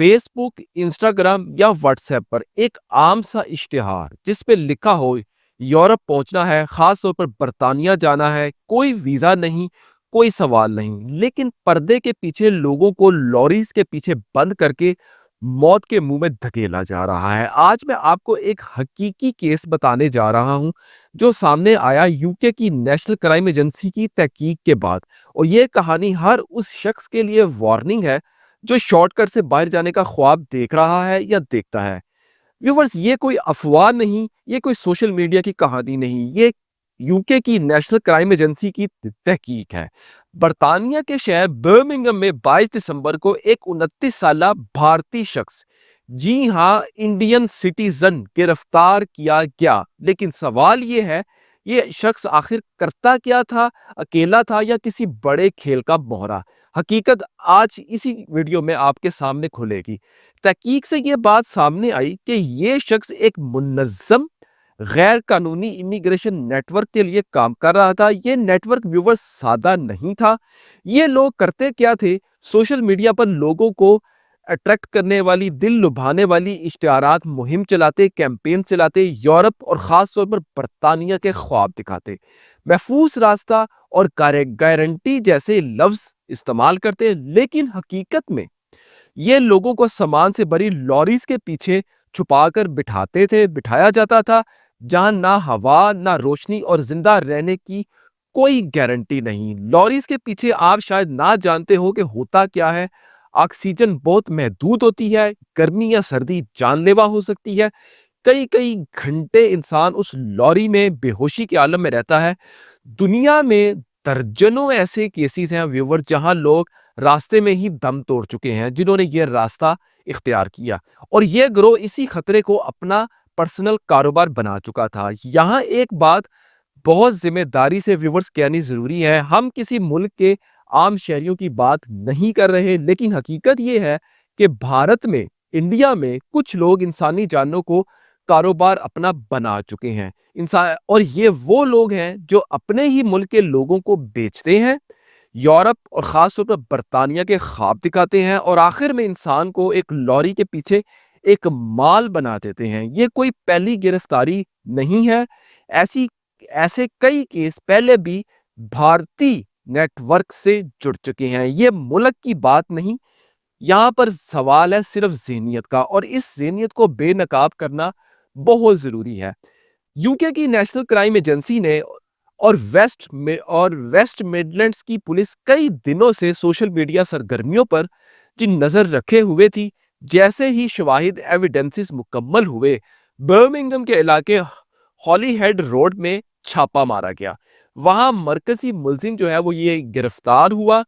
Face book, Instagram या WhatsApp पर एक आम सा इश्तिहार जिस पे लिखा हो यूरोप पहुंचना है, खास तौर पर बर्तानिया जाना है, कोई वीजा नहीं, कोई सवाल नहीं, लेकिन पर्दे के पीछे लोगों को लॉरीज के पीछे बंद करके मौत के मुंह में धकेला जा रहा है। आज मैं आपको एक हकीकी केस बताने जा रहा हूं जो सामने आया यूके की नेशनल क्राइम एजेंसी की तहकीक के बाद। और ये कहानी हर उस शख्स के लिए वार्निंग है जो शॉर्टकट से बाहर जाने का ख्वाब देख रहा है या देखता है। व्यूवर्स, ये कोई अफवाह नहीं, ये कोई सोशल मीडिया की कहानी नहीं, ये यूके की नेशनल क्राइम एजेंसी की तहकीक है। बर्तानिया के शहर बर्मिंघम में 22 दिसंबर को एक 29 साला भारतीय शख्स, जी हाँ इंडियन सिटीजन, गिरफ्तार किया गया। लेकिन सवाल ये है, ये शख्स आखिर करता क्या था? अकेला था या किसी बड़े खेल का मोहरा? हकीकत आज इसी वीडियो में आपके सामने खुलेगी। तहकीक से ये बात सामने आई कि ये शख्स एक मुनज़्ज़म गैर कानूनी इमिग्रेशन नेटवर्क के लिए काम कर रहा था। ये नेटवर्क व्यूवर्स सादा नहीं था। ये लोग करते क्या थे? सोशल मीडिया पर लोगों को अट्रैक्ट करने वाली, दिल लुभाने वाली इश्तिहारात मुहिम चलाते, कैंपेन चलाते, यूरोप और खास तौर पर बर्तानिया के ख्वाब दिखाते, महफूज रास्ता और गारंटी जैसे लफ्ज इस्तेमाल करते। लेकिन हकीकत में ये लोगों को सामान से भरी लॉरीज के पीछे छुपाकर बिठाया जाता था, जहां ना हवा, ना रोशनी और जिंदा रहने की कोई गारंटी नहीं। लॉरीज के पीछे आप शायद ना जानते हो कि होता क्या है। ऑक्सीजन बहुत महदूद होती है, गर्मी या सर्दी जानलेवा हो सकती है, कई कई घंटे इंसान उस लॉरी में बेहोशी के आलम में रहता है। दुनिया में दर्जनों ऐसे केसेस हैं व्यूवर, जहां लोग रास्ते में ही दम तोड़ चुके हैं, जिन्होंने ये रास्ता इख्तियार किया। और ये ग्रोह इसी खतरे को अपना पर्सनल कारोबार बना चुका था। यहाँ एक बात बहुत जिम्मेदारी से व्यूवर्स कहनी जरूरी है, हम किसी मुल्क के आम शहरियों की बात नहीं कर रहे, लेकिन हकीकत ये है कि भारत में, इंडिया में कुछ लोग इंसानी जानों को कारोबार अपना बना चुके हैं। इंसान, और ये वो लोग हैं जो अपने ही मुल्क के लोगों को बेचते हैं, यूरोप और खास तौर पर बर्तानिया के ख्वाब दिखाते हैं, और आखिर में इंसान को एक लॉरी के पीछे एक माल बना देते हैं। ये कोई पहली गिरफ्तारी नहीं है। ऐसी ऐसे कई केस पहले भी भारतीय नेटवर्क से जुड़ चुके हैं। ये मुल्क की बात नहीं, यहाँ पर सवाल है सिर्फ ज़हनियत का, और इस ज़हनियत को बेनकाब करना बहुत ज़रूरी है। यूके की नेशनल क्राइम एजेंसी ने और वेस्ट मिडलैंड्स की पुलिस कई दिनों से सोशल मीडिया सरगर्मियों पर जी नज़र रखे हुए थी। जैसे ही शवाहिद एविडेंसेस मुकम्मल हुए, बर्मिंघम के इलाके हॉलीहेड रोड में छापा मारा गया। वहां मरकजी मुलजिम जो है वो ये गिरफ्तार हुआ।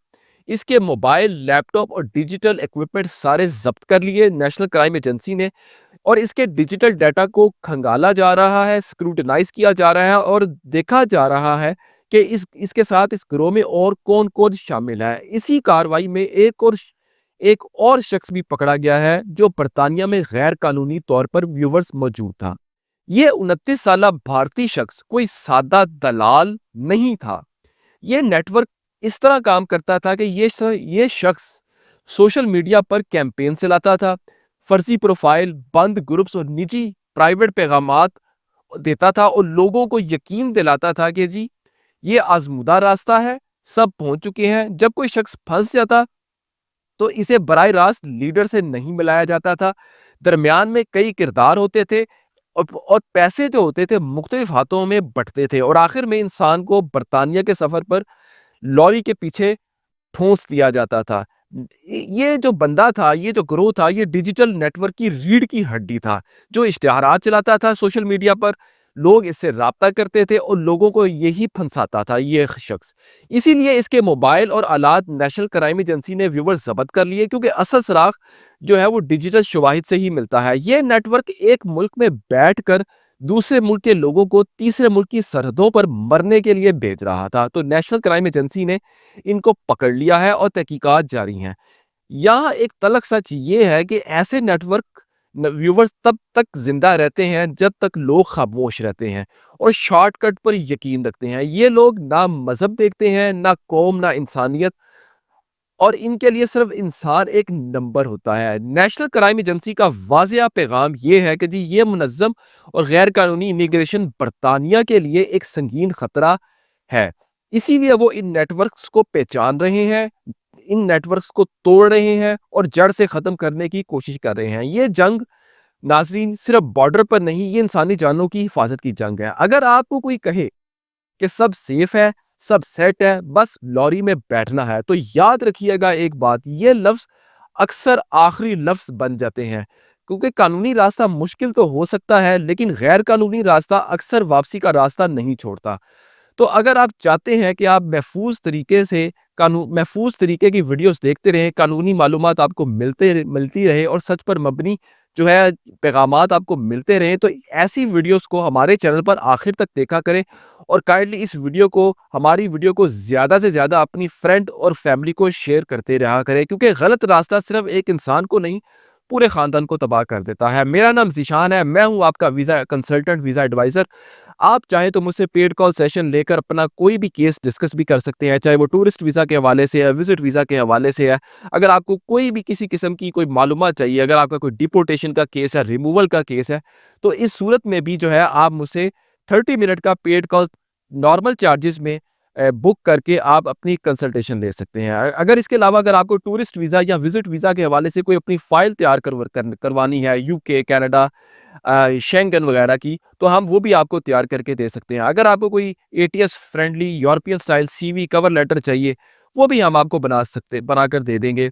इसके मोबाइल, लैपटॉप और डिजिटल इक्विपमेंट सारे जब्त कर लिए नेशनल क्राइम एजेंसी ने, और इसके डिजिटल डाटा को खंगाला जा रहा है, स्क्रूटनाइज किया जा रहा है, और देखा जा रहा है कि इसके साथ इस गिरोह में और कौन कौन शामिल है। इसी कार्रवाई में एक और शख्स भी पकड़ा गया है जो बर्तानिया में गैर कानूनी तौर पर व्यूवर्स मौजूद था। ये 29 साला भारतीय शख्स कोई सादा दलाल नहीं था। ये नेटवर्क इस तरह काम करता था कि ये शख्स सोशल मीडिया पर कैंपेन चलाता था, फर्जी प्रोफाइल, बंद ग्रुप्स और निजी प्राइवेट पैगामात देता था, और लोगों को यकीन दिलाता था कि जी ये आजमूदा रास्ता है, सब पहुंच चुके हैं। जब कोई शख्स फंस जाता तो इसे बराह रास्त लीडर से नहीं मिलाया जाता था। दरमियान में कई किरदार होते थे, और पैसे जो होते थे मुख्तलिफ हाथों में बंटते थे, और आखिर में इंसान को बर्तानिया के सफर पर लॉरी के पीछे ठूंस दिया जाता था। ये जो बंदा था, ये जो ग्रोह था, ये डिजिटल नेटवर्क की रीढ़ की हड्डी था, जो इश्तिहारात चलाता था सोशल मीडिया पर। लोग इससे राब्ता करते थे और लोगों को यही फंसाता था ये शख्स। इसीलिए इसके मोबाइल और आलात नेशनल क्राइम एजेंसी ने व्यूवर जब्त कर लिए, क्योंकि असल सुराग जो है वो डिजिटल शवाहिद से ही मिलता है। ये नेटवर्क एक मुल्क में बैठकर दूसरे मुल्क के लोगों को तीसरे मुल्क की सरहदों पर मरने के लिए भेज रहा था। तो नेशनल क्राइम एजेंसी ने इनको पकड़ लिया है और तहकीकात जारी हैं। यहाँ एक तलख सच ये है कि ऐसे नेटवर्क व्यूवर्स तब तक जिंदा रहते हैं जब तक लोग खामोश रहते हैं और शॉर्टकट पर यकीन रखते हैं। ये लोग ना मजहब देखते हैं, ना कौम, ना इंसानियत, اور ان کے لیے صرف انسان ایک نمبر ہوتا ہے۔ نیشنل کرائم ایجنسی کا واضح پیغام یہ ہے کہ جی یہ منظم اور غیر قانونی امیگریشن برطانیہ کے لیے ایک سنگین خطرہ ہے، اسی لیے وہ ان نیٹ ورکس کو پہچان رہے ہیں، ان نیٹ ورکس کو توڑ رہے ہیں اور جڑ سے ختم کرنے کی کوشش کر رہے ہیں۔ یہ جنگ ناظرین صرف بارڈر پر نہیں، یہ انسانی جانوں کی حفاظت کی جنگ ہے۔ اگر آپ کو کوئی کہے کہ سب سیف ہے، سب سیٹ ہے، بس لوری میں بیٹھنا ہے، تو یاد رکھیے گا ایک بات، یہ لفظ اکثر آخری لفظ بن جاتے ہیں، کیونکہ قانونی راستہ مشکل تو ہو سکتا ہے لیکن غیر قانونی راستہ اکثر واپسی کا راستہ نہیں چھوڑتا۔ تو اگر آپ چاہتے ہیں کہ آپ محفوظ طریقے کی ویڈیوز دیکھتے رہیں، قانونی معلومات آپ کو ملتی رہے اور سچ پر مبنی جو ہے پیغامات آپ کو ملتے رہیں، تو ایسی ویڈیوز کو ہمارے چینل پر آخر تک دیکھا کریں اور کائنڈلی اس ہماری ویڈیو کو زیادہ سے زیادہ اپنی فرینڈ اور فیملی کو شیئر کرتے رہا کریں، کیونکہ غلط راستہ صرف ایک انسان کو نہیں، پورے خاندان کو تباہ کر دیتا ہے۔ میرا نام ذیشان ہے، میں ہوں آپ کا ویزا کنسلٹنٹ، ویزا ایڈوائزر۔ آپ چاہیں تو مجھ سے پیڈ کال سیشن لے کر اپنا کوئی بھی کیس ڈسکس بھی کر سکتے ہیں، چاہے وہ ٹورسٹ ویزا کے حوالے سے ہے، وزٹ ویزا کے حوالے سے ہے۔ اگر آپ کو کوئی بھی کسی قسم کی کوئی معلومات چاہیے، اگر آپ کا کوئی ڈیپورٹیشن کا کیس ہے، ریموول کا کیس ہے، تو اس صورت میں بھی جو ہے آپ مجھ سے 30 منٹ کا پیڈ کال نارمل چارجز میں بک کر کے آپ اپنی کنسلٹیشن لے سکتے ہیں۔ اگر اس کے علاوہ اگر آپ کو ٹورسٹ ویزا یا وزٹ ویزا کے حوالے سے کوئی اپنی فائل تیار کروانی ہے، یو کے، کینیڈا، شینگن وغیرہ کی، تو ہم وہ بھی آپ کو تیار کر کے دے سکتے ہیں۔ اگر آپ کو کوئی A T S friendly European style C V cover letter چاہیے، وہ بھی ہم آپ کو بنا کر دے دیں گے۔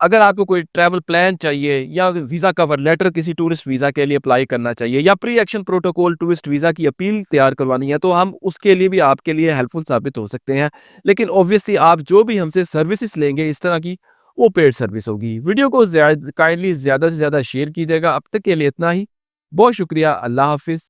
اگر آپ کو کوئی ٹریول پلان چاہیے یا ویزا کور لیٹر کسی ٹورسٹ ویزا کے لیے اپلائی کرنا چاہیے یا پری ایکشن پروٹوکول ٹورسٹ ویزا کی اپیل تیار کروانی ہے، تو ہم اس کے لیے بھی آپ کے لیے ہیلپ فل ثابت ہو سکتے ہیں۔ لیکن اوبویسلی آپ جو بھی ہم سے سروسز لیں گے اس طرح کی، وہ پیڈ سروس ہوگی۔ ویڈیو کو کائنڈلی زیادہ سے زیادہ شیئر کیجیے گا۔ اب تک کے لیے اتنا ہی، بہت شکریہ، اللہ حافظ۔